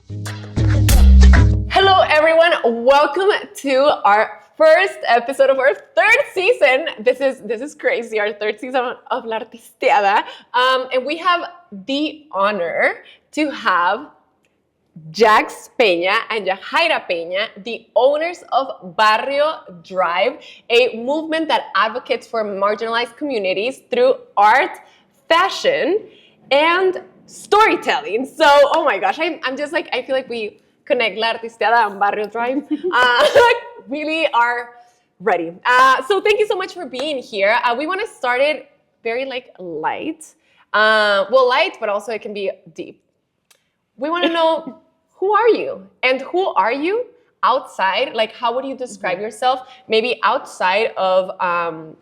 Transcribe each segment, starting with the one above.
Hello, everyone. Welcome to our first episode of our third season. This is crazy. Our third season of La Artisteada, and we have the honor to have Jax Peña and Yajaira Peña, the owners of Barrio Drive, a movement that advocates for marginalized communities through art, fashion, and storytelling. So, oh my gosh, I'm just like, I feel like we connect La Artisteada and Barrio Drive. Really are ready. So thank you so much for being here. We want to start it very light. Light, but also it can be deep. We want to know, who are you? And who are you outside? Like, how would you describe yourself? Maybe outside of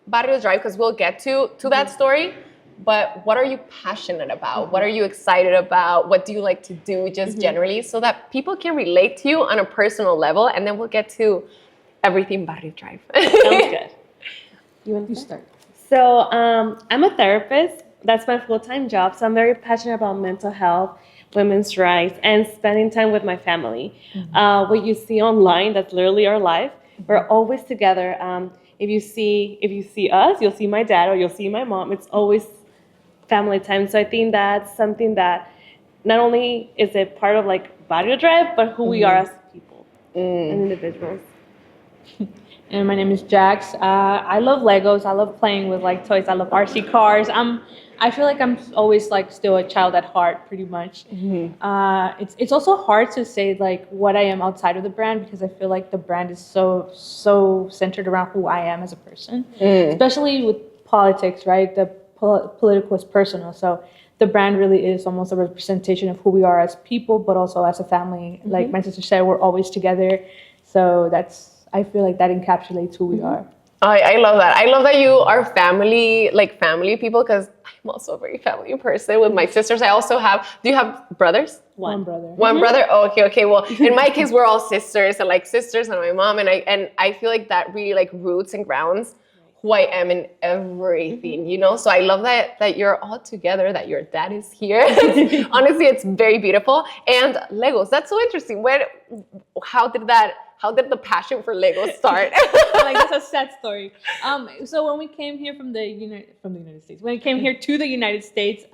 Barrio Drive, because we'll get to that story. But what are you passionate about? What are you excited about? What do you like to do just generally, so that people can relate to you on a personal level? And then we'll get to everything Barrio Drive. Sounds good. You want to start? So I'm a therapist. That's my full-time job. So I'm very passionate about mental health, women's rights, and spending time with my family. What you see online, that's literally our life. We're always together. If you see us, you'll see my dad or you'll see my mom. It's always family time. So I think that's something that not only is it part of like Barrio Drive, but who we are as people and individuals. And my name is Jax. I love Legos. I love playing with like toys. I love RC cars. I feel like I'm always like still a child at heart, pretty much. It's also hard to say like what I am outside of the brand, because I feel like the brand is so centered around who I am as a person, especially with politics, right? The political is personal, so the brand really is almost a representation of who we are as people, but also as a family. Like my sister said, we're always together. So I feel like that encapsulates who we are. I love that. I love that you are family people, because I'm also a very family person with my sisters. I also have, do you have brothers? One brother. One brother? Oh, okay. Well, in my case, we're all sisters, and like sisters and my mom. And I feel like that really like roots and grounds who I am in everything, you know? So I love that you're all together, that your dad is here. Honestly, it's very beautiful. And Legos, that's so interesting. How did the passion for Legos start? Like, that's a sad story. So when we came here from the United States, when we came here to the United States,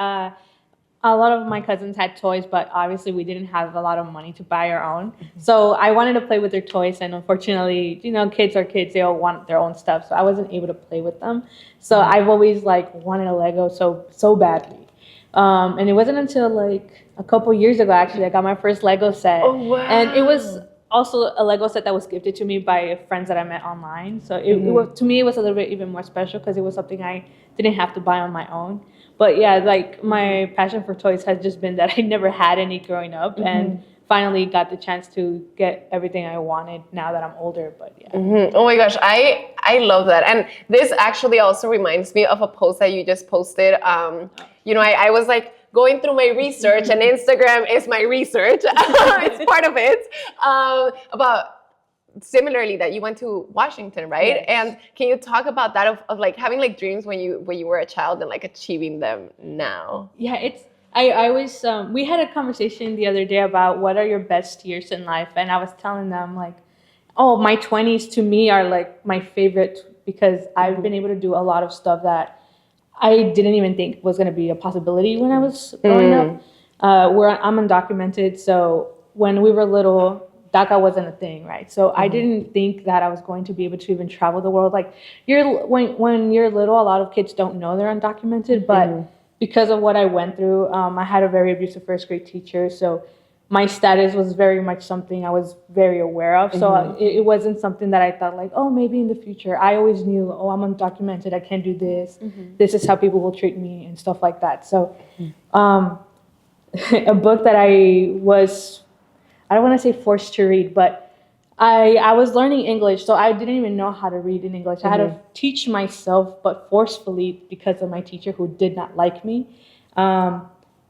a lot of my cousins had toys, but obviously we didn't have a lot of money to buy our own. So I wanted to play with their toys, and unfortunately, you know, kids are kids. They all want their own stuff, so I wasn't able to play with them. So I've always like wanted a Lego so badly. And it wasn't until like a couple years ago, actually, I got my first Lego set. Oh, wow. And it was also a Lego set that was gifted to me by friends that I met online. So to me, it was a little bit even more special, because it was something I didn't have to buy on my own. But yeah, like my passion for toys has just been that I never had any growing up, and finally got the chance to get everything I wanted now that I'm older. But yeah. Oh my gosh, I love that. And this actually also reminds me of a post that you just posted. You know, I was like going through my research, and Instagram is my research. It's part of it. About similarly that you went to Washington, right? Yes. And can you talk about that of like having like dreams when you were a child and like achieving them now? Yeah, I always we had a conversation the other day about what are your best years in life, and I was telling them like, oh, my 20s to me are like my favorite, because I've been able to do a lot of stuff that I didn't even think was going to be a possibility when I was growing up. I'm undocumented, so when we were little, DACA wasn't a thing, right? So I didn't think that I was going to be able to even travel the world. Like when you're little, a lot of kids don't know they're undocumented, but because of what I went through, I had a very abusive first grade teacher. So my status was very much something I was very aware of. So it wasn't something that I thought like, oh, maybe in the future. I always knew, oh, I'm undocumented, I can't do this. This is how people will treat me and stuff like that. So a book that I don't want to say forced to read, but I was learning English, so I didn't even know how to read in English. I had to teach myself, but forcefully, because of my teacher who did not like me. I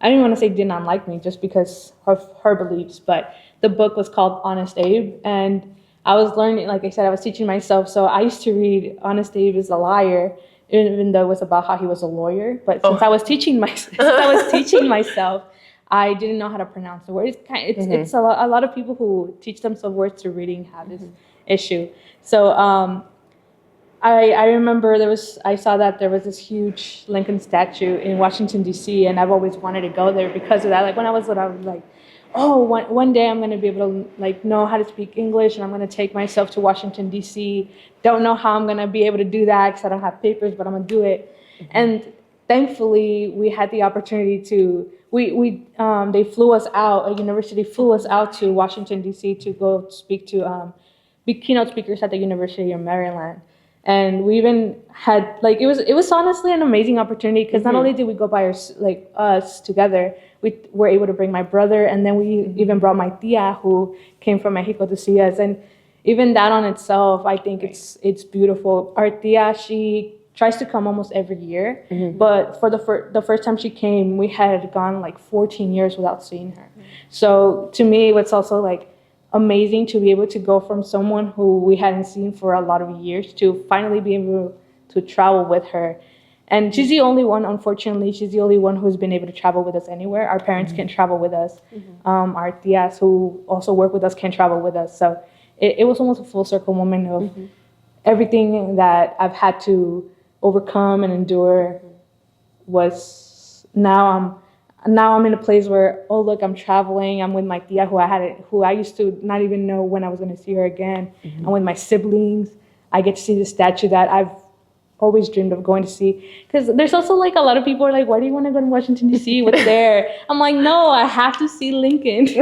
didn't want to say did not like me just because of her beliefs, but the book was called Honest Abe, and I was learning, like I said, I was teaching myself. So I used to read Honest Abe is a Liar, even though it was about how he was a lawyer. But since I was teaching myself, I didn't know how to pronounce the word. It's a lot of people who teach themselves words through reading have this issue. So I remember I saw that there was this huge Lincoln statue in Washington, D.C., and I've always wanted to go there because of that. Like when I was little, I was like, oh, one day I'm going to be able to like know how to speak English, and I'm going to take myself to Washington, D.C. Don't know how I'm going to be able to do that because I don't have papers, but I'm going to do it. And thankfully, we had the opportunity to, they flew us out, a university flew us out to Washington, D.C. to go speak to, be keynote speakers at the University of Maryland. And we even had, like, it was honestly an amazing opportunity because not only did we go by us together, we were able to bring my brother, and then we even brought my tia who came from Mexico to see us. And even that on itself, I think it's beautiful. Our tia, she tries to come almost every year, but for the first time she came, we had gone like 14 years without seeing her. So to me, it's also like amazing to be able to go from someone who we hadn't seen for a lot of years to finally be able to travel with her. And she's the only one, unfortunately, she's the only one who's been able to travel with us anywhere. Our parents can't travel with us. Our tias who also work with us can't travel with us. So it was almost a full circle moment of everything that I've had to overcome and endure was now I'm in a place where, oh, look, I'm traveling. I'm with my tia who I used to not even know when I was going to see her again. I'm with my siblings. I get to see the statue that I've always dreamed of going to see. Because there's also like a lot of people are like, why do you want to go to Washington, D.C.? What's there? I'm like, no, I have to see Lincoln. So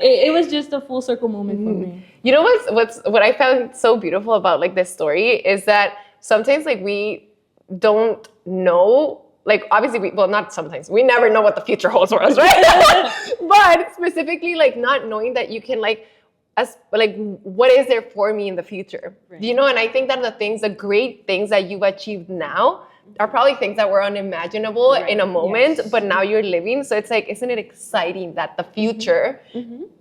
it was just a full circle moment for me. You know what I found so beautiful about like this story is that sometimes like we don't know. Like, obviously, not sometimes. We never know what the future holds for us, right? But specifically, like, not knowing that you can, like, what is there for me in the future? Right. You know, and I think that the great things that you've achieved now are probably things that were unimaginable in a moment, but now you're living. So it's like, isn't it exciting that the future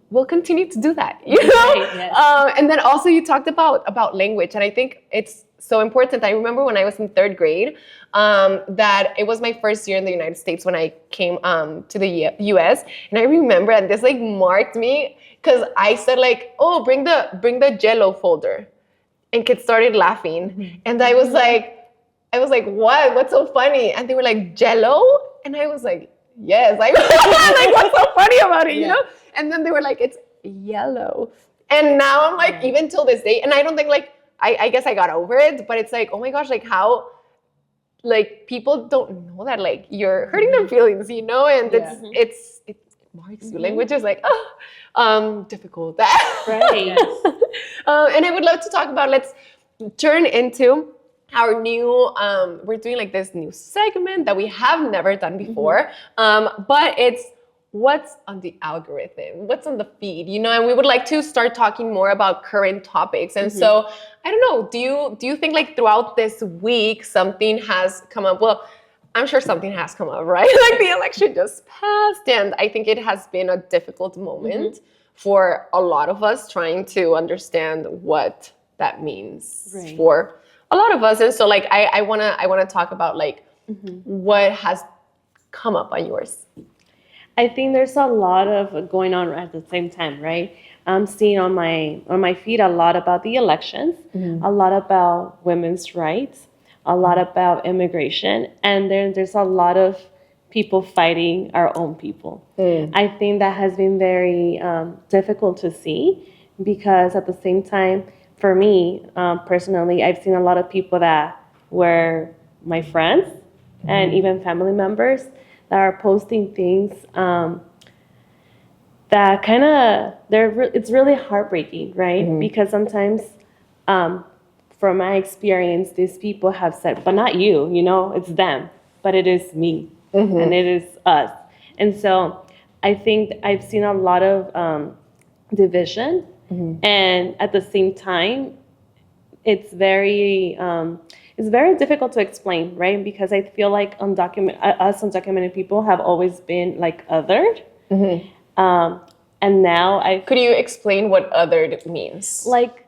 will continue to do that, you know? Right, yes. And then also you talked about language, and I think it's so important. I remember when I was in third grade, that it was my first year in the United States when I came to the US, and I remember, and this like marked me, because I said like, oh, bring the Jello folder, and kids started laughing, and I was like, what? What's so funny? And they were like, Jello, and I was like, yes, like, like what's so funny about it, you know? And then they were like, it's yellow, and now I'm like, even till this day, and I don't think like. I guess I got over it, but it's like, oh my gosh, like how, like people don't know that like you're hurting their feelings, you know, and it marks you. Language is like, difficult. Right. And I would love to talk about, let's turn into our new, we're doing like this new segment that we have never done before, but it's what's on the algorithm, what's on the feed, you know, and we would like to start talking more about current topics. And so, I don't know, do you think like throughout this week something has come up? Well, I'm sure something has come up, right? Like the election just passed, and I think it has been a difficult moment for a lot of us trying to understand what that means for a lot of us. And so like I wanna talk about like what has come up on yours. I think there's a lot of going on at the same time, right? I'm seeing on my feed a lot about the elections, a lot about women's rights, a lot about immigration, and then there's a lot of people fighting our own people. I think that has been very difficult to see, because at the same time, for me personally, I've seen a lot of people that were my friends and even family members that are posting things that kind of, it's really heartbreaking, right? Because sometimes, from my experience, these people have said, but not you, you know, it's them, but it is me, and it is us. And so I think I've seen a lot of division, and at the same time, it's very difficult to explain, right? Because I feel like us undocumented people have always been like othered. And now could you explain what othered means? Like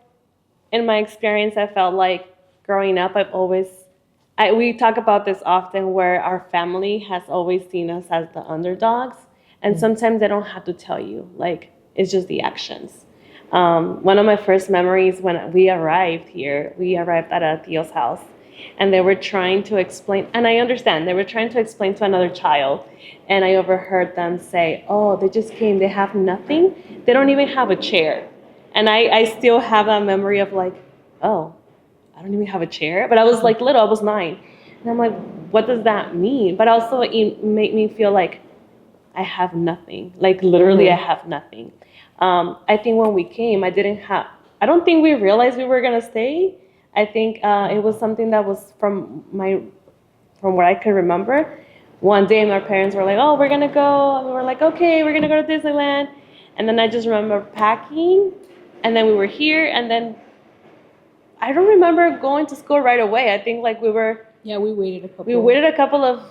in my experience, I felt like growing up, we talk about this often, where our family has always seen us as the underdogs, And sometimes they don't have to tell you. Like, it's just the actions. One of my first memories when we arrived at a tío's house, and they were trying to explain, and I understand, they were trying to explain to another child, and I overheard them say, oh, they just came, they have nothing, they don't even have a chair. And I still have that memory of like, oh, I don't even have a chair. But I was like little, I was 9. And I'm like, what does that mean? But also it made me feel like I have nothing, like literally I have nothing. I think when we came, I don't think we realized we were gonna stay. I think it was something that was from what I can remember. One day my parents were like, oh, we're gonna go. And we were like, okay, we're gonna go to Disneyland. And then I just remember packing, and then we were here, and then I don't remember going to school right away. I think like we waited a couple of,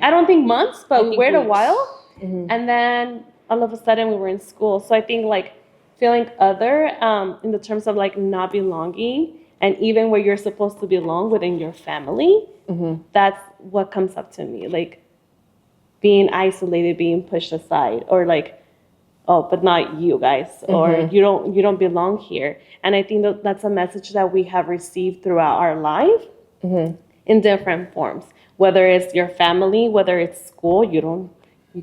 I don't think months, but we waited a while. And then all of a sudden we were in school. So I think like feeling other in the terms of like not belonging, and even where you're supposed to belong within your family, that's what comes up to me. Like being isolated, being pushed aside, or like, oh, but not you guys, or you don't belong here. And I think that's a message that we have received throughout our life in different forms. Whether it's your family, whether it's school, you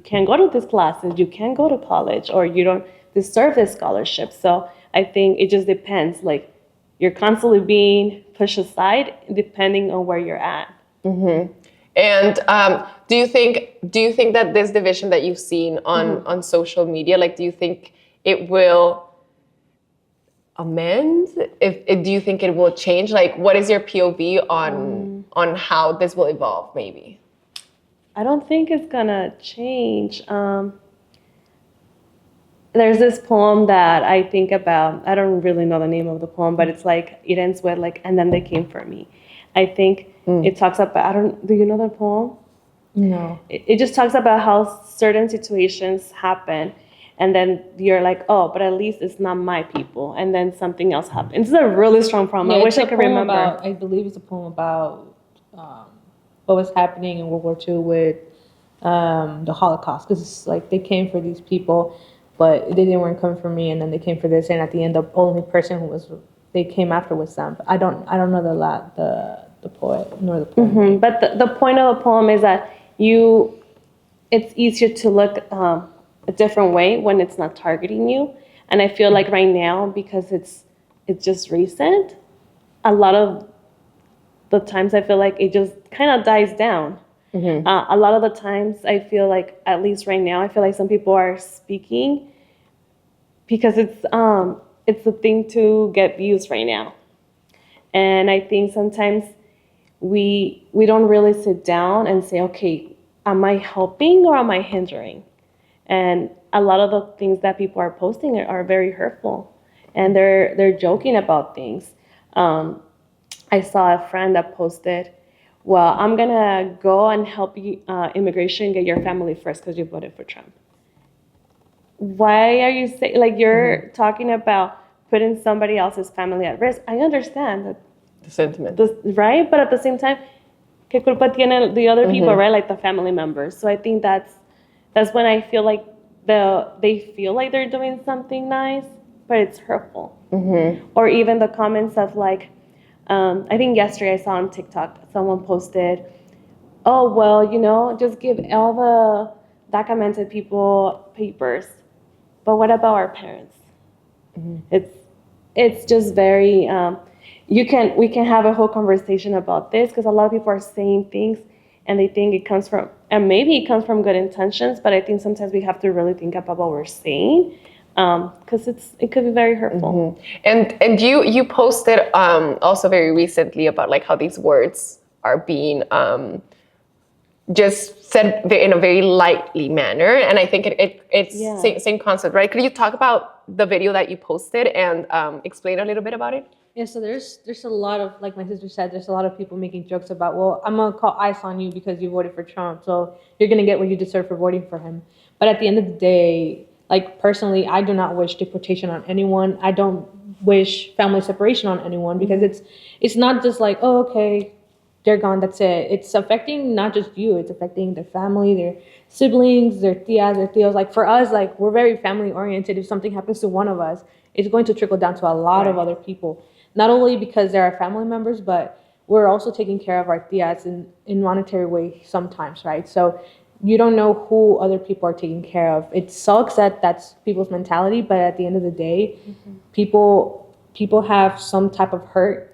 can't go to these classes, you can't go to college, or you don't deserve this scholarship. So I think it just depends. Like you're constantly being pushed aside depending on where you're at. And do you think that this division that you've seen on social media, like, do you think it will amend? Do you think it will change? Like, what is your POV on how this will evolve? Maybe. I don't think it's gonna change. There's this poem that I think about. I don't really know the name of the poem, but it's like it ends with like, and then they came for me. I think it talks about. Do you know the poem? No. It just talks about how certain situations happen, and then you're like, oh, but at least it's not my people, and then something else happens. It's a really strong poem. I wish I could remember. I believe it's a poem about what was happening in World War II with the Holocaust, because it's like they came for these people, but they weren't coming for me, and then they came for this, and at the end, the only person they came after was them. But I don't know the poet nor the poem. But the point of the poem is that it's easier to look a different way when it's not targeting you. And I feel like right now, because it's just recent, a lot of the times I feel like it just kind of dies down. A lot of the times I feel like, at least right now, I feel like some people are speaking because it's the thing to get views right now. And I think sometimes we don't really sit down and say, okay, am I helping or am I hindering? And a lot of the things that people are posting are very hurtful, and they're joking about things. I saw a friend that posted, well, I'm gonna go and help you immigration get your family first because you voted for Trump. Why are you saying, like, you're talking about putting somebody else's family at risk? I understand that The sentiment. Right? But at the same time, ¿qué culpa tienen the other people, right? Like the family members. So I think that's when I feel like they feel like they're doing something nice, but it's hurtful. Or even the comments of like, I think yesterday I saw on TikTok, someone posted, oh, well, just give all the documented people papers. But what about our parents? It's just very... we can have a whole conversation about this, because a lot of people are saying things and they think it comes from, and maybe it comes from good intentions, but I think sometimes we have to really think about what we're saying, because it could be very hurtful. And you posted also very recently about like how these words are being just said in a very lightly manner, and I think it's same concept, right? Could you talk about the video that you posted and explain a little bit about it? Yeah, so there's a lot of, like my sister said, there's a lot of people making jokes about, well, I'm gonna call ICE on you because you voted for Trump, so you're gonna get what you deserve for voting for him. But at the end of the day, like personally, I do not wish deportation on anyone. I don't wish family separation on anyone, because it's not just like, oh, okay, they're gone. That's it. It's affecting not just you. It's affecting their family, their siblings, their tias, their tios. Like for us, like we're very family oriented. If something happens to one of us, it's going to trickle down to a lot of other people. Not only because they're our family members, but we're also taking care of our tias in monetary way sometimes, right? So you don't know who other people are taking care of. It sucks that that's people's mentality, but at the end of the day, people have some type of hurt.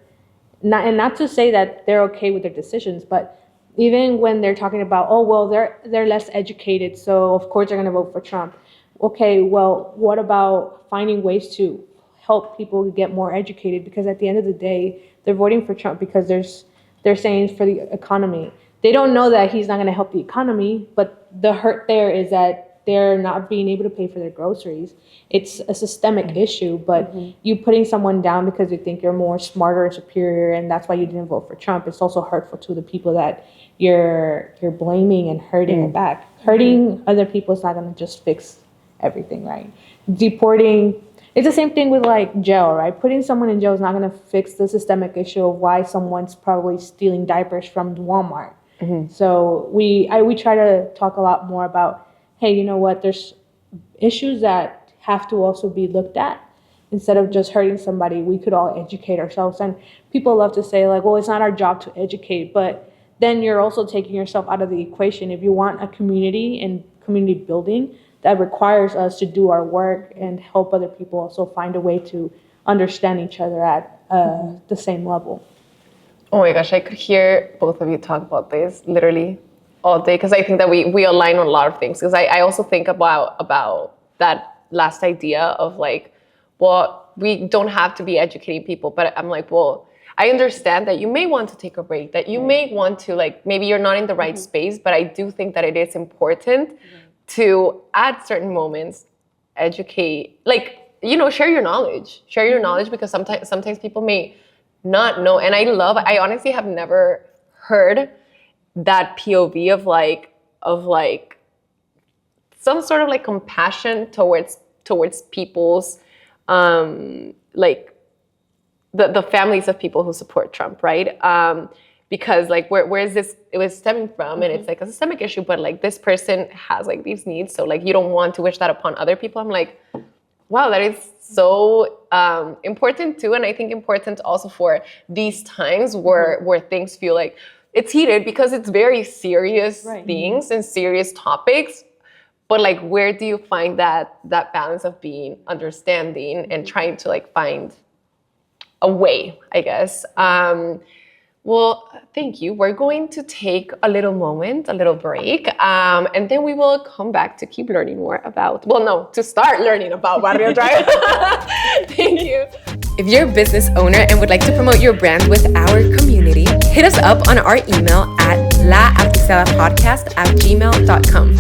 Not to say that they're okay with their decisions, but even when they're talking about, oh well, they're less educated, so of course they're going to vote for Trump. Okay, well, what about finding ways to help people get more educated? Because at the end of the day, they're voting for Trump because they're saying it's for the economy. They don't know that he's not going to help the economy, but the hurt there is that they're not being able to pay for their groceries. It's a systemic issue, but you putting someone down because you think you're more smarter and superior, and that's why you didn't vote for Trump. It's also hurtful to the people that you're blaming and hurting it back. Hurting other people is not going to just fix everything, right? Deporting, it's the same thing with like jail, right? Putting someone in jail is not going to fix the systemic issue of why someone's probably stealing diapers from Walmart. So we try to talk a lot more about, hey, you know what? There's issues that have to also be looked at. Instead of just hurting somebody, we could all educate ourselves. And people love to say like, well, it's not our job to educate, but then you're also taking yourself out of the equation. If you want a community and community building, that requires us to do our work and help other people also find a way to understand each other at the same level. Oh my gosh, I could hear both of you talk about this literally all day, because I think that we align on a lot of things. Because I also think about that last idea of like, well, we don't have to be educating people, but I'm like, well, I understand that you may want to take a break, that you may want to, like, maybe you're not in the right space, but I do think that it is important to, at certain moments, educate, like, you know, share your knowledge, because sometimes people may not know. And I honestly have never heard that POV of like some sort of like compassion towards people's like the families of people who support Trump, right? Because like where is this, it was stemming from, and it's like a systemic issue, but like this person has like these needs, so like you don't want to wish that upon other people. I'm like, wow, that is so important too. And I think important also for these times where things feel like it's heated, because it's very serious things and serious topics. But like, where do you find that balance of being understanding and trying to like find a way, I guess. Well, thank you. We're going to take a little moment, a little break, and then we will come back to keep learning more about, to start learning about Barrio Drive. Thank you. If you're a business owner and would like to promote your brand with our community, hit us up on our email at laartisteadapodcast@gmail.com.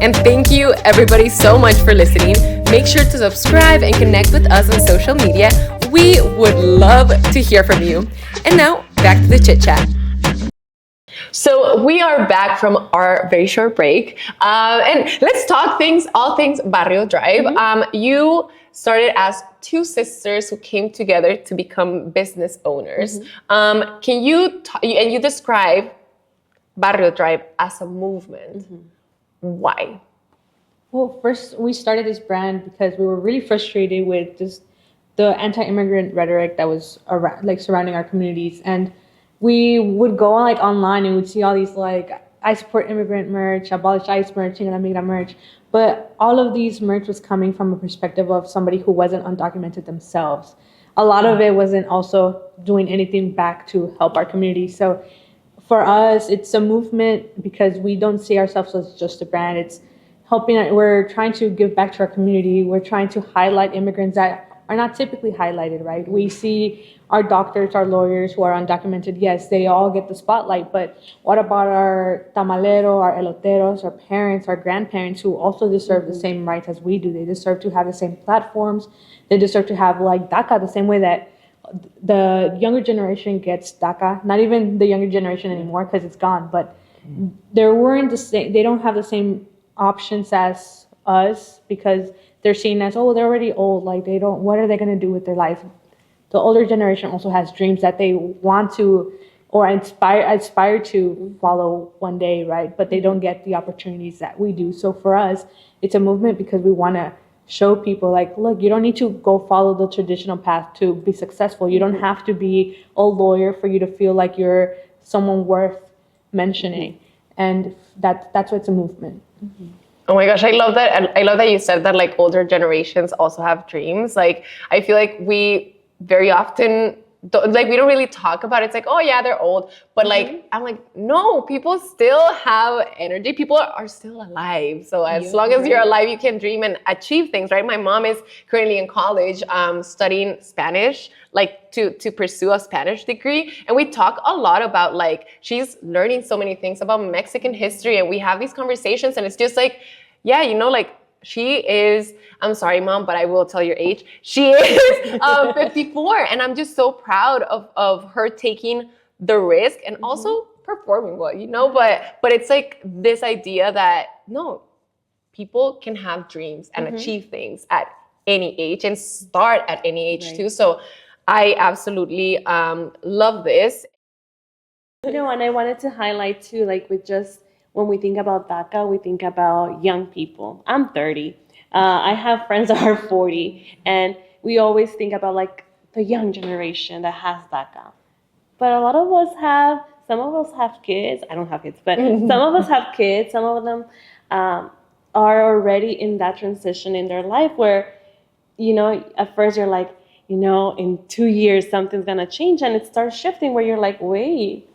And thank you everybody so much for listening. Make sure to subscribe and connect with us on social media. We would love to hear from you. And now, back to the chit chat. So we are back from our very short break, and let's talk all things Barrio Drive. You started as two sisters who came together to become business owners. Can you and you describe Barrio Drive as a movement? Why? Well, first we started this brand because we were really frustrated with just the anti-immigrant rhetoric that was around, like surrounding our communities, and we would go on like online and we'd see all these like I support immigrant merch, abolish ICE merch, and amigra merch, but all of these merch was coming from a perspective of somebody who wasn't undocumented themselves. A lot of it wasn't also doing anything back to help our community. So for us, it's a movement because we don't see ourselves as just a brand. It's helping. We're trying to give back to our community. We're trying to highlight immigrants that are not typically highlighted, right? We see our doctors, our lawyers who are undocumented. Yes, they all get the spotlight, but what about our tamalero, our eloteros, our parents, our grandparents who also deserve the same rights as we do? They deserve to have the same platforms. They deserve to have like DACA the same way that the younger generation gets DACA. Not even the younger generation anymore because it's gone, but they don't have the same options as us because they're seen as, oh, they're already old. Like what are they going to do with their life? The older generation also has dreams that they want to or aspire to follow one day, right? But they don't get the opportunities that we do. So for us, it's a movement because we want to show people like, look, you don't need to go follow the traditional path to be successful. You don't have to be a lawyer for you to feel like you're someone worth mentioning. And that's why it's a movement. Oh my gosh, I love that. And I love that you said that like older generations also have dreams. Like I feel like we very often we don't really talk about it. It's like, oh yeah, they're old. But like, I'm like, no, people still have energy. People are still alive. So as long as you're alive, you can dream and achieve things, right? My mom is currently in college studying Spanish, like to pursue a Spanish degree. And we talk a lot about like, she's learning so many things about Mexican history. And we have these conversations and it's just like, yeah, you know, like, she is, I'm sorry, Mom, but I will tell your age. She is 54. And I'm just so proud of her taking the risk and also performing well, you know? But it's like this idea that, no, people can have dreams and achieve things at any age and start at any age too. So I absolutely love this. You know, and I wanted to highlight too, like with just, when we think about DACA, we think about young people. I'm 30. I have friends that are 40. And we always think about like the young generation that has DACA. But a lot of us some of us have kids. I don't have kids, but some of us have kids. Some of them are already in that transition in their life where, you know, at first you're like, you know, in 2 years, something's going to change. And it starts shifting where you're like, wait.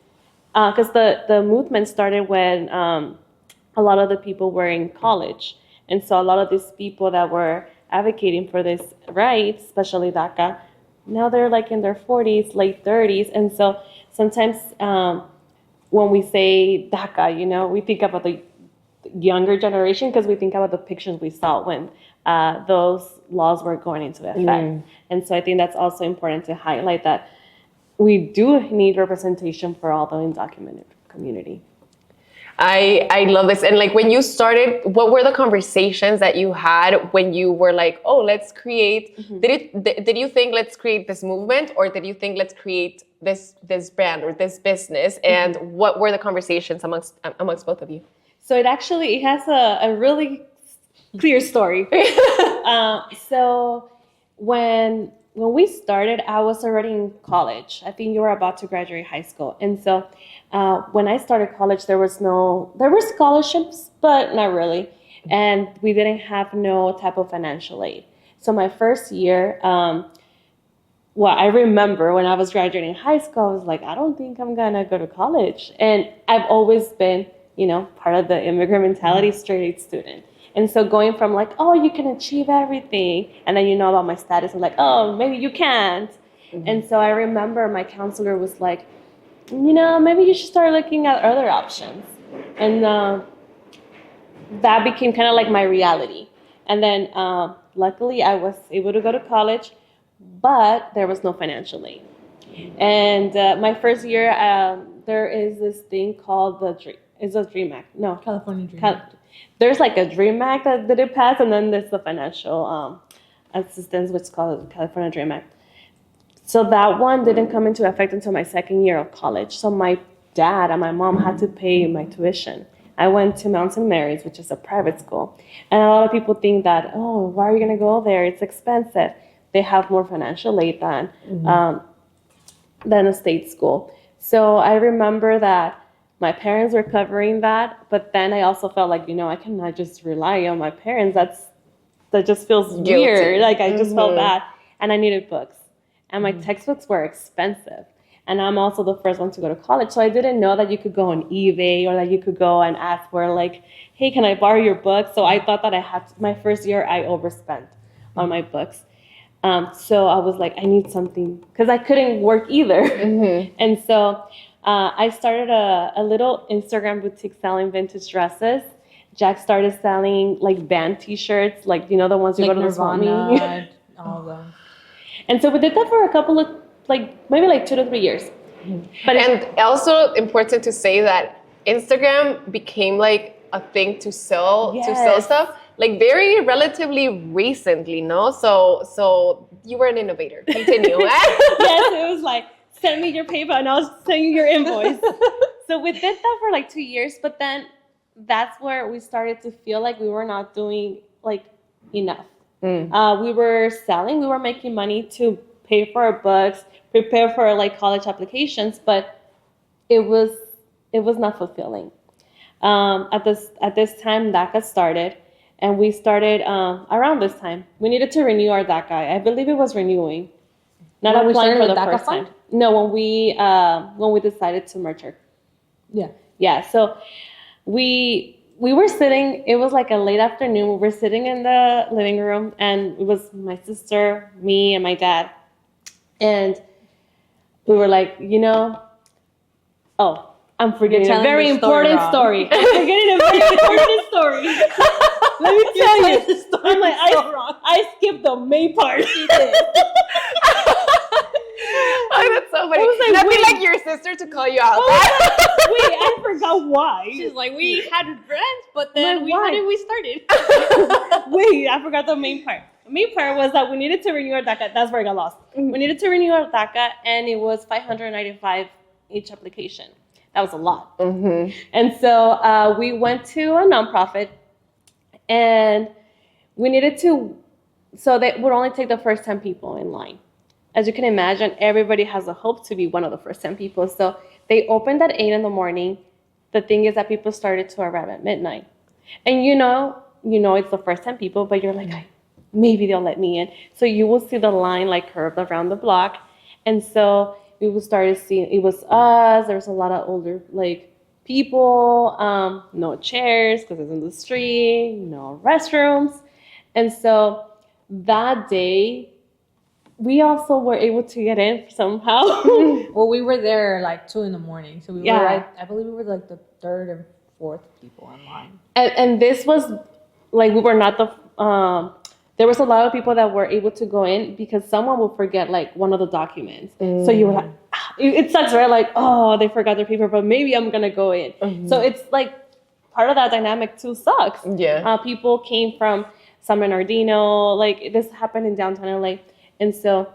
Because the movement started when a lot of the people were in college. And so a lot of these people that were advocating for this right, especially DACA, now they're like in their 40s, late 30s. And so sometimes when we say DACA, you know, we think about the younger generation because we think about the pictures we saw when those laws were going into effect. And so I think that's also important to highlight that we do need representation for all the undocumented community. I love this. And like when you started, what were the conversations that you had when you were like, oh, let's create, did you think let's create this movement or did you think let's create this brand or this business? And what were the conversations amongst both of you? So it has a really clear story. So when we started, I was already in college. I think you were about to graduate high school. And so when I started college, there were scholarships, but not really. And we didn't have no type of financial aid. So my first year, I remember when I was graduating high school, I was like, I don't think I'm gonna go to college. And I've always been, you know, part of the immigrant mentality, straight A student. And so going from like, oh, you can achieve everything. And then you know about my status. I'm like, oh, maybe you can't. And so I remember my counselor was like, you know, maybe you should start looking at other options. And that became kind of like my reality. And then luckily I was able to go to college, but there was no financial aid. And my first year, there is this thing called the Dream Act. No, California Dream Act. There's like a Dream Act that did it pass, and then there's the financial assistance, which is called the California Dream Act. So that one didn't come into effect until my second year of college. So my dad and my mom had to pay my tuition. I went to Mount St. Mary's, which is a private school. And a lot of people think that, oh, why are you going to go there? It's expensive. They have more financial aid than a state school. So I remember that my parents were covering that, but then I also felt like, you know, I cannot just rely on my parents. That just feels weird. Like I just felt bad. And I needed books. And my textbooks were expensive. And I'm also the first one to go to college. So I didn't know that you could go on eBay or that you could go and ask for like, hey, can I borrow your book? So I thought that my first year I overspent on my books. So I was like, I need something, because I couldn't work either. And so I started a little Instagram boutique selling vintage dresses. Jack started selling like band t-shirts, like, you know, the ones you like go to Nirvana, the swap meet. all of them. And so we did that for a couple of, maybe 2 to 3 years. And also important to say that Instagram became like a thing to sell stuff, like very relatively recently, no? So you were an innovator. Continue. Yes, it was like, send me your PayPal and I'll send you your invoice. So we did that for like 2 years, but then that's where we started to feel like we were not doing like enough. We were selling, we were making money to pay for our books, prepare for like college applications, but it was not fulfilling. At this time, DACA started, and we started around this time. We needed to renew our DACA. I believe it was renewing, not When we applying started for the the DACA first fund? time. No, when we decided to merge our. Yeah. Yeah, so we were sitting, it was like a late afternoon, we were sitting in the living room, and it was my sister, me, and my dad. And we were like, I'm forgetting a very important story. I'm forgetting a very important story. Let me tell you. I'm like, I skipped the main part. Oh, that's so funny. I was like, Nothing wait. like your sister to call you out. Wait, I forgot why. She's like, we had friends, but then how did we started? Wait, I forgot the main part. The main part was that we needed to renew our DACA. That's where I got lost. We needed to renew our DACA, and it was $595 each application. That was a lot. And so we went to a nonprofit, and we needed to, so they would only take the first 10 people in line. As you can imagine, everybody has a hope to be one of the first 10 people. So they opened at 8 in the morning. The thing is that people started to arrive at midnight. And you know it's the first 10 people, but you're like, maybe they'll let me in. So you will see the line like curved around the block. And so we will start seeing, it was us, there was a lot of older like people, no chairs because it's in the street, no restrooms. And so that day, we also were able to get in somehow. Well, we were there like 2 a.m. So we were, I believe we were like the third and fourth people online. And this was like, we were not the, there was a lot of people that were able to go in because someone will forget like one of the documents. So you were like, it sucks, right? Like, oh, they forgot their paper, but maybe I'm going to go in. So it's like part of that dynamic too sucks. Yeah. People came from San Bernardino, like this happened in downtown LA. And so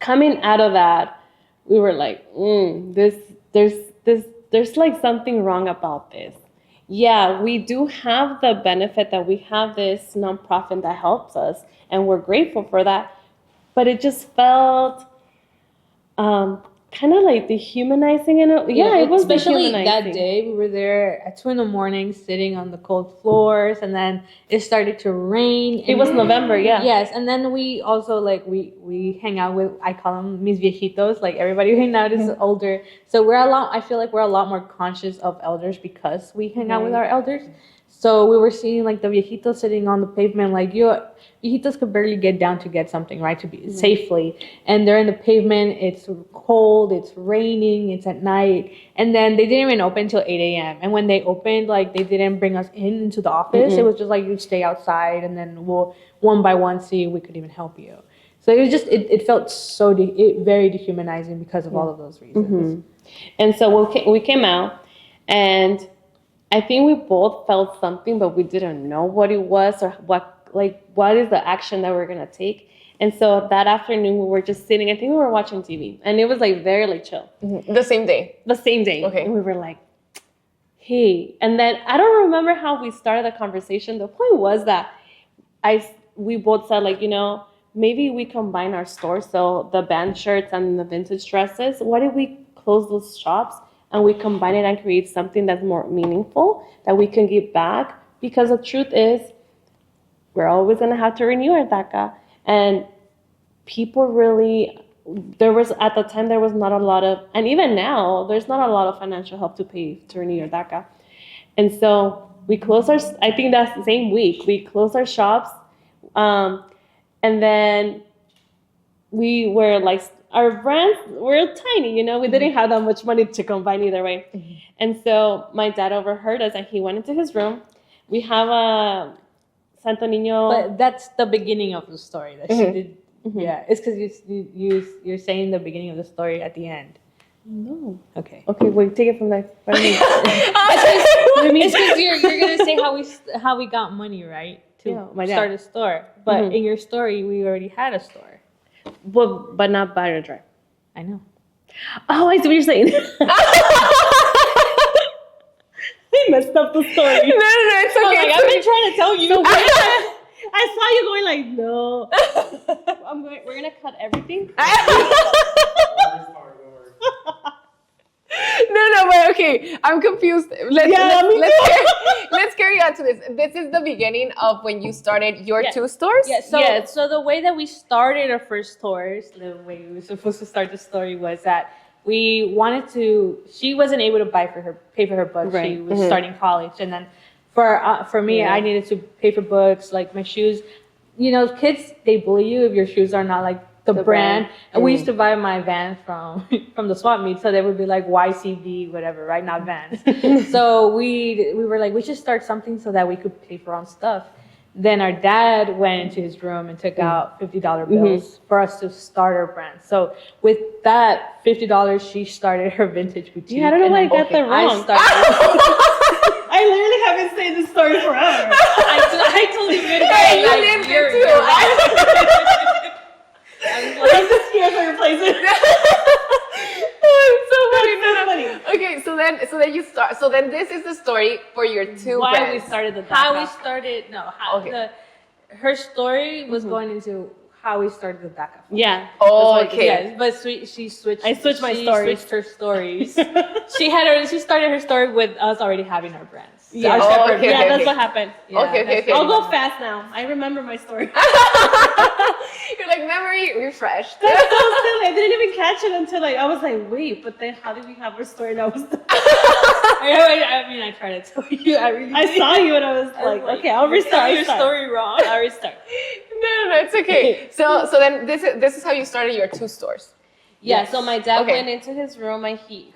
coming out of that, we were like, there's like something wrong about this. Yeah, we do have the benefit that we have this nonprofit that helps us, and we're grateful for that. But it just felt kind of like dehumanizing. It was especially dehumanizing. that day. We were there at 2 a.m. sitting on the cold floors, and then it started to rain. It was November, yeah. Yes, and then we also like we hang out with, I call them mis viejitos. Like everybody who hang out is older, so I feel like we're a lot more conscious of elders because we hang out with our elders. So we were seeing like the viejitos sitting on the pavement, like viejitos could barely get down to get something, right, to be safely. And they're in the pavement, it's cold, it's raining, it's at night. And then they didn't even open till 8 a.m. And when they opened, like they didn't bring us into the office. It was just like, you stay outside and then we'll one by one see if we could even help you. So it was just, it felt so very dehumanizing because of all of those reasons. And so we came out, and I think we both felt something, but we didn't know what it was or what is the action that we're gonna take. And so that afternoon we were just sitting, I think we were watching TV, and it was like very like chill. The same day. The same day. Okay. And we were like, hey. And then I don't remember how we started the conversation. The point was that we both said like, maybe we combine our stores, so the band shirts and the vintage dresses. What if we close those shops and we combine it and create something that's more meaningful that we can give back? Because the truth is, we're always going to have to renew our DACA. And people really, at the time, there was not a lot of, and even now, there's not a lot of financial help to pay to renew your DACA. And so we closed I think that's the same week, we closed our shops. And then we were like, our brands were tiny, we didn't have that much money to combine either way. And so my dad overheard us, and he went into his room. We have a Santo Niño. But that's the beginning of the story that she did. Yeah, it's because you're saying the beginning of the story at the end. No. Okay. Okay, wait, take it from there. It's because you're gonna say how we got money, right, to start a store. But in your story, we already had a store. But not Barrio Drive. I know. Oh, I see what you're saying. I messed up the story. No, it's okay. Like, I've been trying to tell you. I saw you going like, no. We're gonna cut everything. No, but okay, I'm confused. Let's carry on to this. This is the beginning of when you started your two stores? So the way that we started our first stores, the way we were supposed to start the story was that we wanted to, she wasn't able to pay for her books. Right. She was starting college. And then for me, I needed to pay for books, like my shoes. You know, kids, they bully you if your shoes are not like the brand. And we used to buy my Vans from the swap meet, so they would be like YCB, whatever, right? Not Vans. So we were like, we should start something so that we could pay for our own stuff. Then our dad went into his room and took out $50 bills for us to start our brand. So with that $50, she started her vintage boutique. Yeah, I don't know why I got that wrong. I literally haven't said this story forever. I totally did. Hey, you lived it too. I'm just here to replace it. It's so funny. Okay, so then you start. So then this is the story for your two Why brands. we started the her story was going into how we started the backup. Yeah. Oh, okay. Yes, but she switched. I switched my stories. Switched her stories. She started her story with us already having our brands. Yeah. That's what happened. Yeah, okay. I'll go fast now. I remember my story. You're like, memory refreshed. That's so silly. I didn't even catch it until I was like, wait, but then how did we have our story? And I was. I mean, I tried to tell you. I saw you and I was like, okay, I'll restart. Your story wrong. I'll restart. No, it's okay. So then this is how you started your two stores. Yeah. So my dad went into his room and he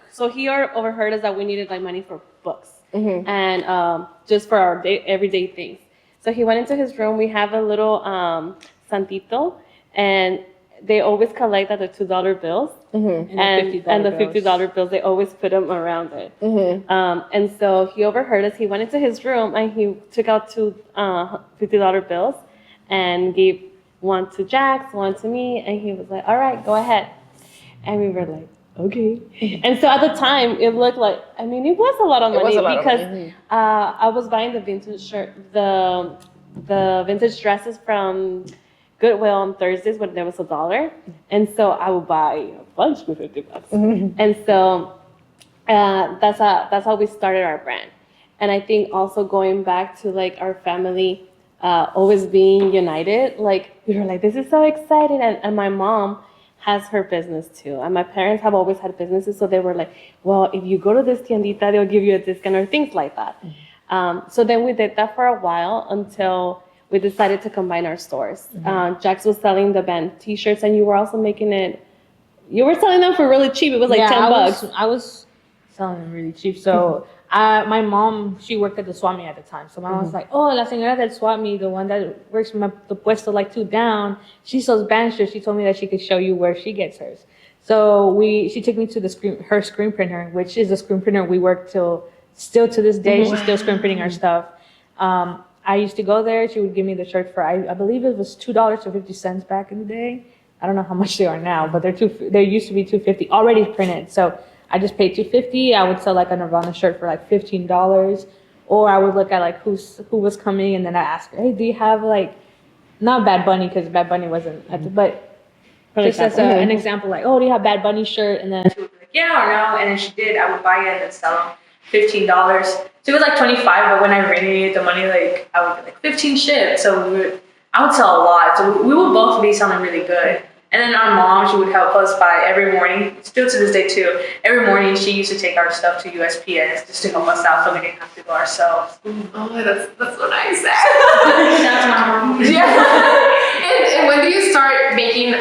overheard us that we needed like money for books and just for our everyday things. So he went into his room. We have a little santito, and they always collect the $2 bills and the $50 bills. They always put them around it. And so he overheard us. He went into his room and he took out two $50 bills and gave one to Jax, one to me, and he was like, "All right, go ahead." And we were like, "Okay." And so at the time, it looked like, I mean, it was a lot of money because I was buying the vintage shirt, the vintage dresses from Goodwill on Thursdays when there was $1, and so I would buy a bunch for $50. And so that's how we started our brand. And I think also going back to like our family always being united, like we were like, this is so exciting. And my mom has her business too, and my parents have always had businesses, so they were like, well, if you go to this tiendita, they'll give you a discount or things like that. So then we did that for a while until we decided to combine our stores. Jax was selling the band t-shirts, and you were also you were selling them for really cheap. It was like $10. I was selling them really cheap. So my mom, she worked at the swap meet at the time. So my mom was like, oh, la señora del swap meet, the one that works from the puesto like 2 down, she sells band shirts. She told me that she could show you where she gets hers. So she took me to her screen printer, which is a screen printer we work still to this day. She's still screen printing our stuff. I used to go there. She would give me the shirt for, I believe it was $2.50 back in the day. I don't know how much they are now, but they used to be $2.50 already printed. So I just paid $2.50. I would sell like a Nirvana shirt for like $15, or I would look at like who was coming, and then I ask her, hey, do you have like, not Bad Bunny, because Bad Bunny wasn't at the, but just as an example, like, oh, do you have Bad Bunny shirt? And then she would be like, yeah or no, and then she did. I would buy it and sell them $15. So it was like 25, but when I radiated the money, like I would get like 15 shipped. So I would sell a lot. So we would both be selling really good. And then our mom, she would help us buy every morning, still to this day too. Every morning she used to take our stuff to USPS just to help us out so we didn't have to go ourselves. Oh, that's so nice. That's my mom. Yeah. And when did you start making,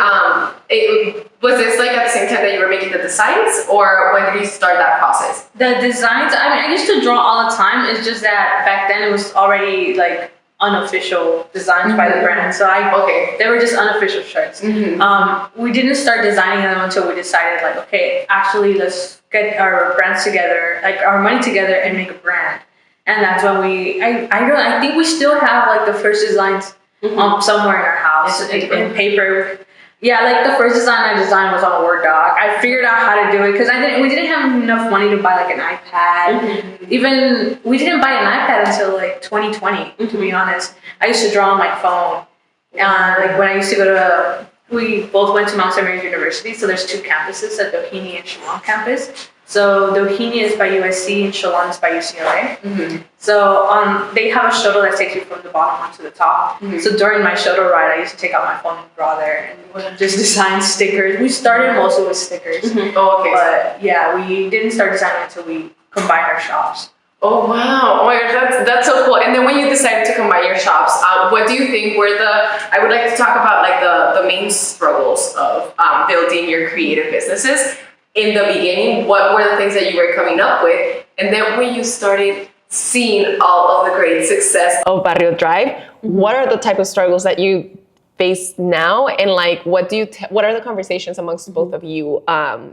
was this like at the same time that you were making the designs, or when did you start that process? The designs, I mean, I used to draw all the time. It's just that back then it was already like unofficial designs by the brand. So they were just unofficial shirts. We didn't start designing them until we decided like, okay, actually let's get our brands together, like our money together and make a brand. And that's when I think we still have like the first designs somewhere in our house in paper. Yeah, like the first design I designed was on a Word doc. I figured out how to do it because we didn't have enough money to buy like an iPad. Even we didn't buy an iPad until like 2020. To be honest, I used to draw on my phone. Like when I used to go to, we both went to Mount St. Mary's University, so there's two campuses, the Doheny and Shalom campus. So Doheny is by USC and Shalom is by UCLA. So they have a shuttle that takes you from the bottom onto the top. So during my shuttle ride, I used to take out my phone and draw there and just design stickers. We started mostly with stickers. Oh, okay. But yeah, we didn't start designing until we combined our shops. Oh wow! Oh my gosh, that's so cool. And then when you decided to combine your shops, what do you think were I would like to talk about like the main struggles of building your creative businesses. In the beginning, what were the things that you were coming up with? And then when you started seeing all of the great success of Barrio Drive, what are the type of struggles that you face now? And like, what are the conversations amongst both of you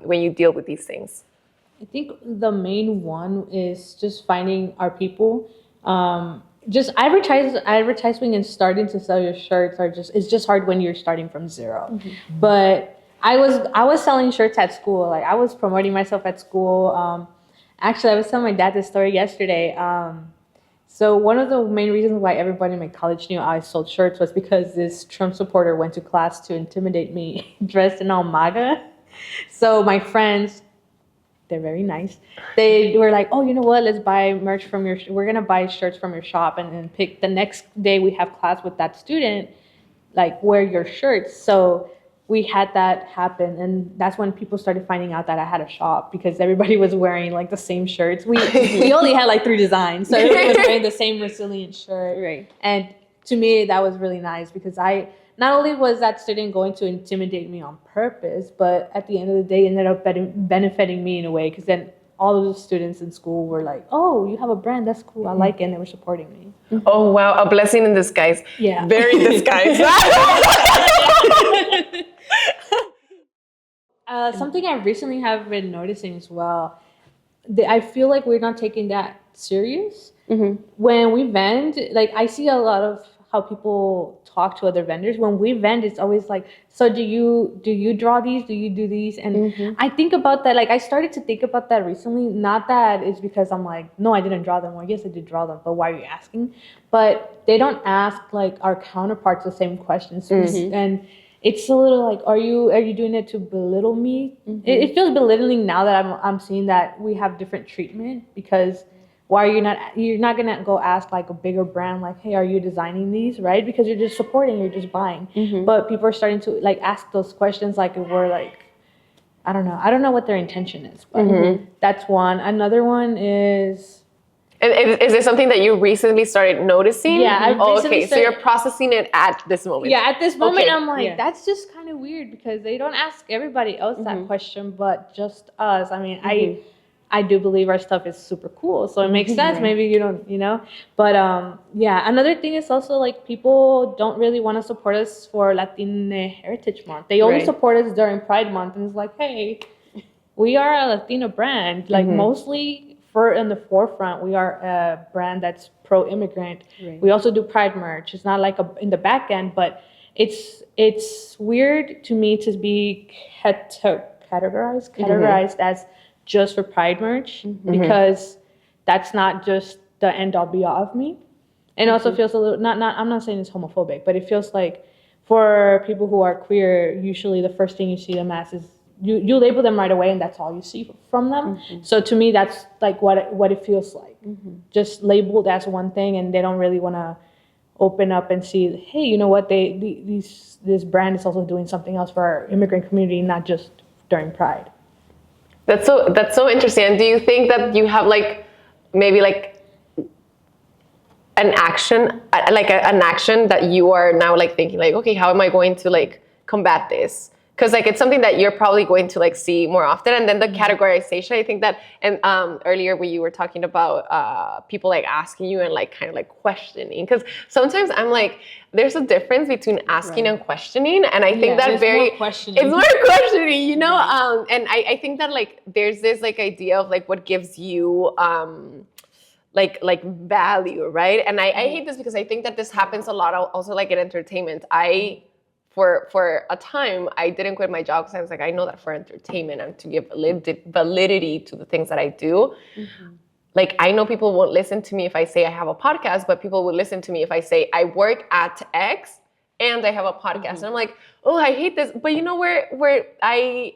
when you deal with these things? I think the main one is just finding our people. Just advertising and starting to sell your shirts it's just hard when you're starting from zero. But I was selling shirts at school. Like I was promoting myself at school. Actually, I was telling my dad this story yesterday. So one of the main reasons why everybody in my college knew I sold shirts was because this Trump supporter went to class to intimidate me dressed in all MAGA. So my friends, they're very nice. They were like, oh, you know what? Let's buy merch from we're going to buy shirts from your shop and then pick the next day we have class with that student, like wear your shirts. So we had that happen. And that's when people started finding out that I had a shop because everybody was wearing like the same shirts. We only had like 3 designs. So everybody was wearing the same resilient shirt. Right. And to me, that was really nice because not only was that student going to intimidate me on purpose, but at the end of the day, ended up benefiting me in a way because then all of the students in school were like, oh, you have a brand, that's cool, I like it, and they were supporting me. Oh, wow, a blessing in disguise. Yeah. Very disguised. Something I recently have been noticing as well, I feel like we're not taking that serious. When we vend, like I see a lot of how people talk to other vendors. When we vend, it's always like, so do you draw these? Do you do these? And I think about that, like I started to think about that recently. Not that it's because I'm like, no, I didn't draw them. Or yes, I did draw them, but why are you asking? But they don't ask like our counterparts the same questions. And it's a little like, are you doing it to belittle me? It feels belittling now that I'm seeing that we have different treatment because why are you're not gonna go ask like a bigger brand like, hey, are you designing these, right? Because you're just supporting, you're just buying. But people are starting to like ask those questions like if we're like, I don't know what their intention is, but that's one. Another one is this something that you recently started noticing? Yeah, so you're processing it at this moment. Yeah, at this moment, Okay. I'm like, that's just kind of weird because they don't ask everybody else that question, but just us. I mean, I do believe our stuff is super cool, so it makes sense. Maybe you don't, But yeah, another thing is also like people don't really want to support us for Latina Heritage Month. They only support us during Pride Month, and it's like, hey, we are a Latina brand. Like mostly in the forefront, we are a brand that's pro-immigrant. We also do Pride merch. It's not like in the back end, but it's weird to me to be categorized as just for Pride merch because that's not just the end all be all of me. And it also feels a little I'm not saying it's homophobic, but it feels like for people who are queer, usually the first thing you see them as is you label them right away and that's all you see from them. So to me that's like what it feels like. Just labeled as one thing and they don't really want to open up and see, hey, you know what, this brand is also doing something else for our immigrant community, not just during Pride. That's so interesting. And do you think that you have like maybe like an action that you are now like thinking like, okay, how am I going to like combat this? Because like it's something that you're probably going to like see more often. And then the categorization, I think that, and earlier when you were talking about people like asking you and like kind of like questioning, because sometimes I'm like, there's a difference between asking and questioning, and I think that it's more questioning, and I think that like there's this like idea of like what gives you like value, right? And I hate this because I think that this happens a lot also like in entertainment. I for a time, I didn't quit my job because I was like, I know that for entertainment and to give validity to the things that I do. Like, I know people won't listen to me if I say I have a podcast, but people will listen to me if I say I work at X and I have a podcast. And I'm like, oh, I hate this. But you know where I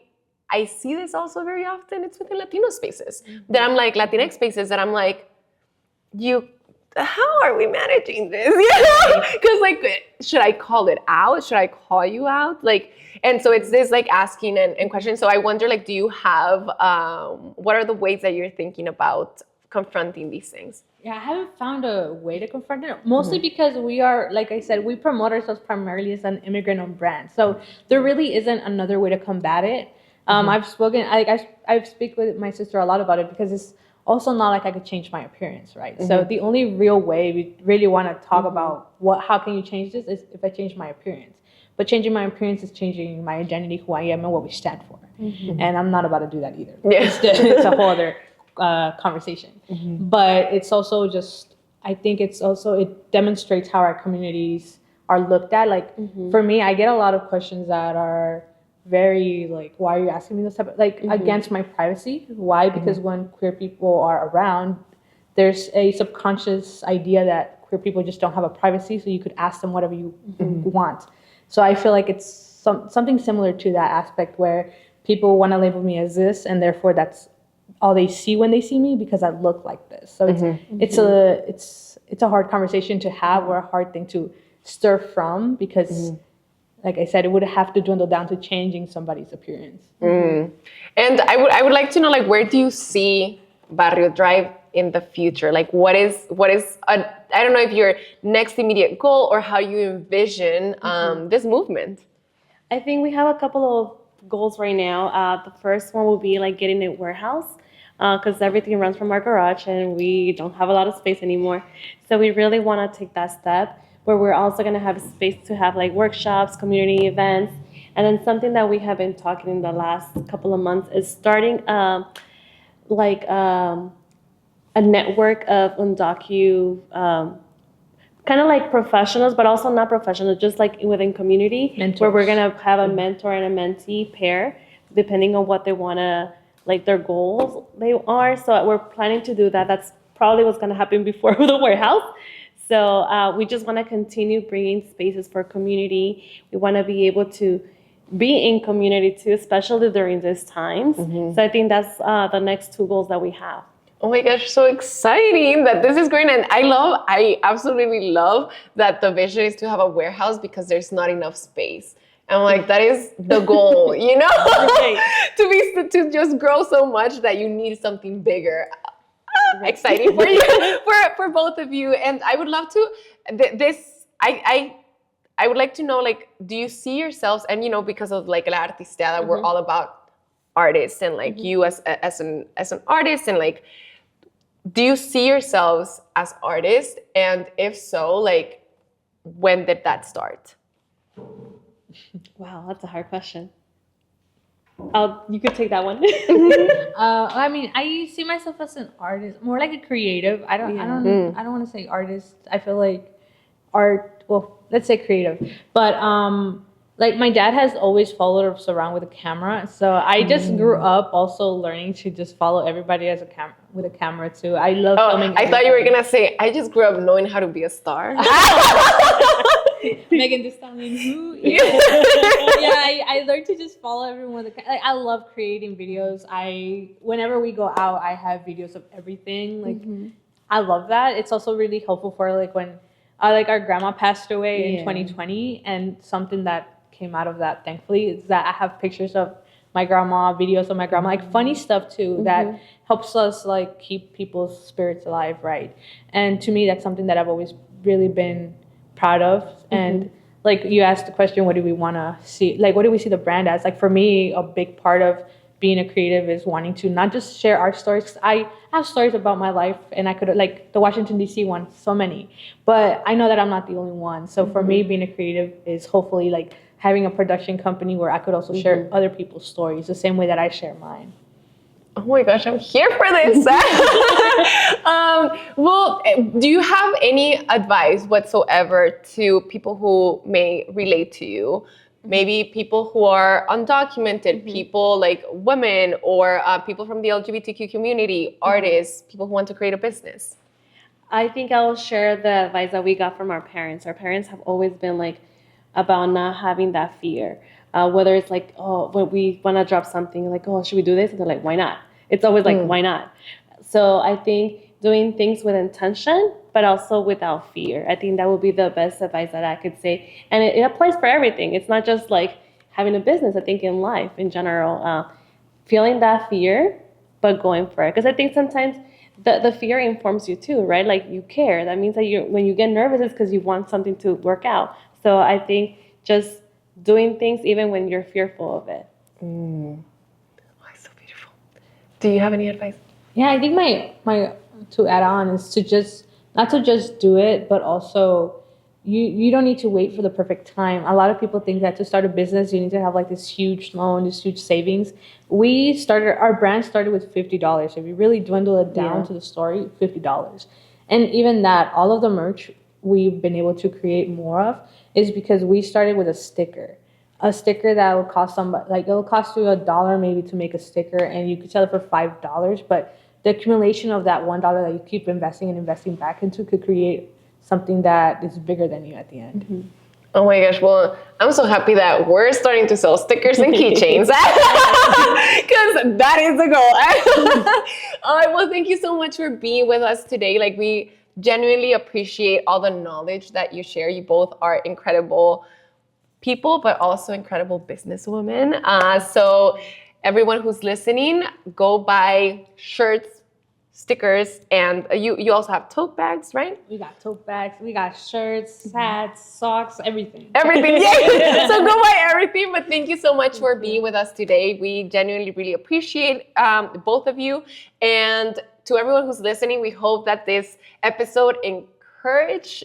see this also very often? It's within Latino spaces. That I'm like, Latinx spaces, that I'm like, how are we managing this? You know? Because like, should I call it out? Should I call you out? Like, and so it's this like asking and questioning. So I wonder, like, do you have, what are the ways that you're thinking about confronting these things? Yeah, I haven't found a way to confront it, mostly because we are, like I said, we promote ourselves primarily as an immigrant-owned brand. So there really isn't another way to combat it. I've speak with my sister a lot about it because it's also not like I could change my appearance, right? So the only real way we really want to talk about how can you change this is if I change my appearance. But changing my appearance is changing my identity, who I am, and what we stand for. And I'm not about to do that either. It's a whole other conversation. But it's also just, I think it demonstrates how our communities are looked at. Like, for me, I get a lot of questions that are very like, why are you asking me this type of, like, against my privacy? Why? Because when queer people are around, there's a subconscious idea that queer people just don't have a privacy, so you could ask them whatever you want. So I feel like it's something similar to that aspect where people want to label me as this, and therefore that's all they see when they see me because I look like this. So it's a hard conversation to have, or a hard thing to stir from, because like I said, it would have to dwindle down to changing somebody's appearance. And I would like to know, like, where do you see Barrio Drive in the future? Like, what is I don't know if your next immediate goal or how you envision this movement? I think we have a couple of goals right now. The first one will be like getting a warehouse, because everything runs from our garage and we don't have a lot of space anymore. So we really want to take that step, where we're also going to have space to have like workshops, community events. And then something that we have been talking in the last couple of months is starting a network of undocu, kind of like professionals, but also not professionals, just like within community, Mentors. Where we're going to have a mentor and a mentee pair, depending on what they want to, like their goals they are. So we're planning to do that. That's probably what's going to happen before the warehouse. So we just want to continue bringing spaces for community. We want to be able to be in community too, especially during these times. So I think that's the next two goals that we have. Oh my gosh, so exciting that this is great. And I absolutely love that the vision is to have a warehouse because there's not enough space. I'm like, that is the goal, you know, to just grow so much that you need something bigger. Exciting for you, for both of you. And I would love to, I would like to know, like, do you see yourselves, and you know, because of like La Artisteada, we're all about artists, and like you as an artist, and like, do you see yourselves as artists? And if so, like, when did that start? Wow, that's a hard question. You could take that one. I mean, I see myself as an artist, more like a creative. I don't want to say artist. I feel like art. Well, let's say creative. But like my dad has always followed us around with a camera, so I just grew up also learning to just follow everybody as with a camera too. I love filming. I thought you were gonna say I just grew up knowing how to be a star. Megan Thee Stallion, who? Yeah, I learned to just follow everyone with like, I love creating videos. Whenever we go out, I have videos of everything. Like, I love that. It's also really helpful for like when our grandma passed away in 2020, and something that came out of that, thankfully, is that I have pictures of my grandma, videos of my grandma, like funny stuff too, that helps us like keep people's spirits alive, right? And to me, that's something that I've always really been proud of. And like you asked the question, what do we want to see, like what do we see the brand as? Like for me, a big part of being a creative is wanting to not just share our stories, 'cause I have stories about my life, and I could, like the Washington DC one, so many, but I know that I'm not the only one. So for me, being a creative is hopefully like having a production company where I could also share other people's stories the same way that I share mine. Oh my gosh, I'm here for this. Well, do you have any advice whatsoever to people who may relate to you? maybe people who are undocumented, people like women, or people from the LGBTQ community, artists, people who want to create a business? I think I will share the advice that we got from our parents. Our parents have always been like about not having that fear. Whether it's like, oh, when we want to drop something, like, oh, should we do this? And they're like, why not? It's always like, why not? So I think doing things with intention, but also without fear. I think that would be the best advice that I could say. And it applies for everything. It's not just like having a business. I think in life in general, feeling that fear, but going for it. Because I think sometimes the fear informs you too, right? Like you care. That means that when you get nervous, it's because you want something to work out. So I think just doing things even when you're fearful of it. Oh, it's so beautiful. Do you have any advice? Yeah, I think my to add on is to just not to just do it, but also you don't need to wait for the perfect time. A lot of people think that to start a business you need to have like this huge loan, this huge savings. Our brand started with $50. If you really dwindle it down to the story, $50. And even that, all of the merch we've been able to create more of is because we started with a sticker that would cost somebody, like it'll cost you $1 maybe to make a sticker, and you could sell it for $5. But the accumulation of that $1 that you keep investing back into could create something that is bigger than you at the end. Mm-hmm. Oh my gosh, well, I'm so happy that we're starting to sell stickers and keychains, because that is the goal. All right, well, thank you so much for being with us today. Like, we genuinely appreciate all the knowledge that you share. You both are incredible people, but also incredible businesswomen. So everyone who's listening, go buy shirts, stickers, and you also have tote bags, right? We got tote bags, we got shirts, hats, socks, everything. Everything, yeah. So go buy everything. But thank you so much for being with us today. We genuinely really appreciate both of you. And to everyone who's listening, we hope that this episode encourages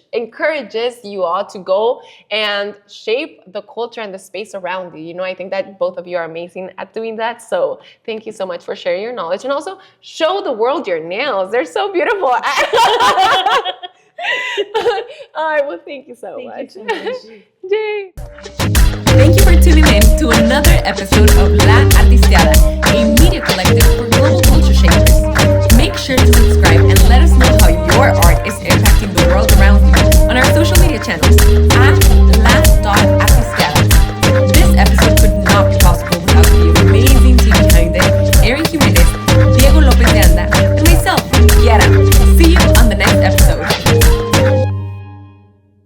you all to go and shape the culture and the space around you. You know, I think that both of you are amazing at doing that. So thank you so much for sharing your knowledge, and also show the world your nails. They're so beautiful. All right, well, thank you so much. Yay. Thank you for tuning in to another episode of La Artisteada, a media collective for global culture shapers. Make sure to subscribe and let us know how your art is impacting the world around you on our social media channels.